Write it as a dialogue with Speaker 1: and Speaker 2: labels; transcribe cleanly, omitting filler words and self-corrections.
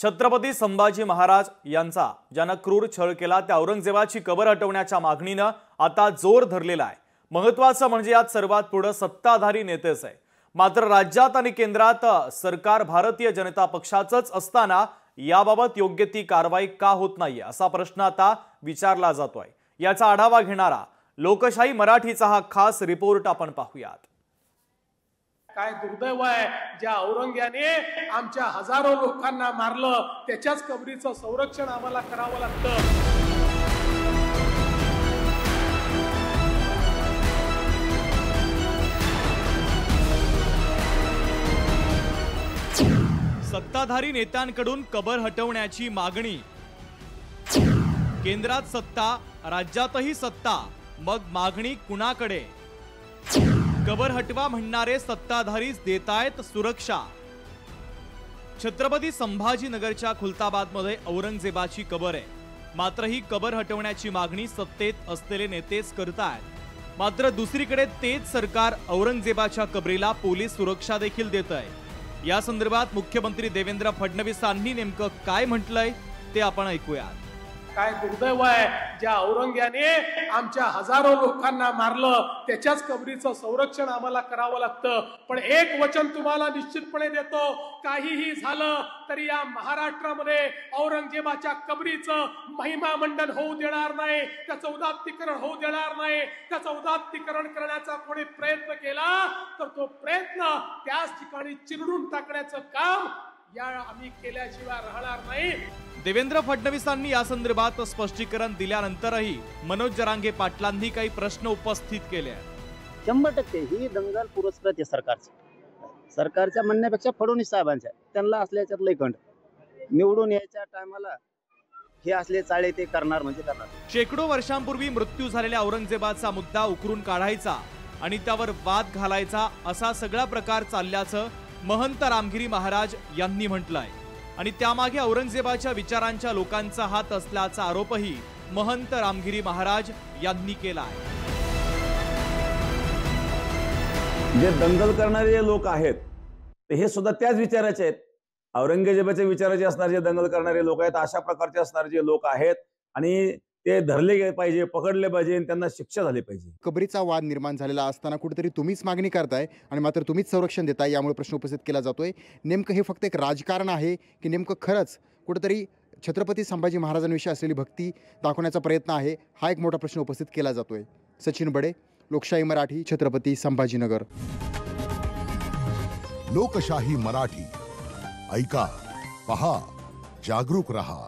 Speaker 1: छत्रपती संभाजी महाराज यांचा ज्यानं क्रूर छळ केला त्या औरंगजेबाची कबर हटवण्याच्या मागणीनं आता जोर धरलेला आहे। महत्त्वाचं म्हणजे यात सर्वात पुढे सत्ताधारी नेतेच आहे। मात्र राज्यात आणि केंद्रात सरकार भारतीय जनता पक्षाचंच असताना याबाबत योग्य ती कारवाई का होत नाहीये असा प्रश्न आता विचारला जातोय। याचा आढावा घेणारा लोकशाही मराठीचा हा खास रिपोर्ट आपण पाहूयात।
Speaker 2: काय दुर्दैव आहे ज्या औरंग्याने आमच्या हजारो लोकांना मारलं त्याच्याच कबरीचं संरक्षण आम्हाला करावं लागतं।
Speaker 1: सत्ताधारी नेत्यांकडून कबर हटवण्याची मागणी। केंद्रात सत्ता, राज्यातही सत्ता, मग मागणी कुणाकडे? कबर हटवा म्हणणारे सत्ताधारीच देतायत सुरक्षा। छत्रपती संभाजीनगरच्या खुलताबादमध्ये औरंगजेबाची कबर आहे। मात्र ही कबर हटवण्याची मागणी सत्तेत असलेले नेतेच करतायत। मात्र दुसरीकडे तेच सरकार औरंगजेबाच्या कबरीला पोलीस सुरक्षा देखील देत आहे। या संदर्भात मुख्यमंत्री देवेंद्र फडणवीसांनी नेमकं काय म्हटलंय ते आपण ऐकूयात।
Speaker 2: काय दुर्दैव आहे ज्या औरंग्याने आमच्या हजारो लोकांना मारलं त्याच्याच कबरीचं संरक्षण आम्हाला करावं लागतं। पण एक वचन तुम्हाला निश्चितपणे देतो, काहीही झालं तरी या महाराष्ट्रामध्ये औरंगजेबाच्या कबरीचं महिमा मंडन होऊ देणार नाही, त्याचं उदात्तीकरण होऊ देणार नाही। त्याचं उदात्तीकरण करण्याचा कोणी प्रयत्न केला तर तो प्रयत्न त्याच ठिकाणी चिरडून टाकण्याचं काम या आम्ही केल्याशिवाय राहणार नाही।
Speaker 1: देवेंद्र फडणवीसांनी या संदर्भात स्पष्टीकरण दिल्यानंतरही मनोज जरांगे पाटलांनी काही प्रश्न उपस्थित केले।
Speaker 3: 100% ही दंगल पुरस्कृत सरकारच्या म्हणण्यापेक्षा फडणवीस साहेबांच्या त्यांना असल्याच्यात लय कंड निवडून यायच्या टायमाला हे असले चाळे ते करणार म्हणजे करणार।
Speaker 1: शेकडो वर्षांपूर्वी मृत्यू झालेल्या औरंगजेबाचा मुद्दा उकरून काढायचा आणि त्यावर वाद घालायचा असा सगळा प्रकार चालल्याचं महंत रामगिरी महाराज यांनी म्हटलंय आणि त्यामागे औरंगजेबाच्या विचारांच्या लोकांचा हात असल्याचा आरोपही महंत रामगिरी महाराज यांनी केला आहे।
Speaker 4: जे दंगल करणारे लोक आहेत हे सुद्धा त्याच विचाराचे आहेत। औरंगजेबाच्या विचाराचे असणारे जे दंगल करणारे लोक आहेत अशा प्रकारचे असणारे जे लोक आहेत आणि ते धरले गेले पाहिजे, पकडले पाहिजे आणि त्यांना शिक्षा झाली पाहिजे।
Speaker 5: कबरीचा वाद निर्माण झालेला असताना कुठेतरी तुम्हीच मागणी करताय आणि मात्र तुम्हीच संरक्षण देताय, यामुळे प्रश्न उपस्थित केला जातोय नेमकं हे फक्त एक राजकारण आहे की नेमकं खरंच कुठेतरी छत्रपती संभाजी महाराजांविषयी असलेली भक्ती दाखवण्याचा प्रयत्न आहे? हा एक मोठा प्रश्न उपस्थित केला जातोय। सचिन बडे, लोकशाही मराठी, छत्रपती संभाजीनगर।
Speaker 6: लोकशाही मराठी, ऐका, पहा, जागरूक रहा।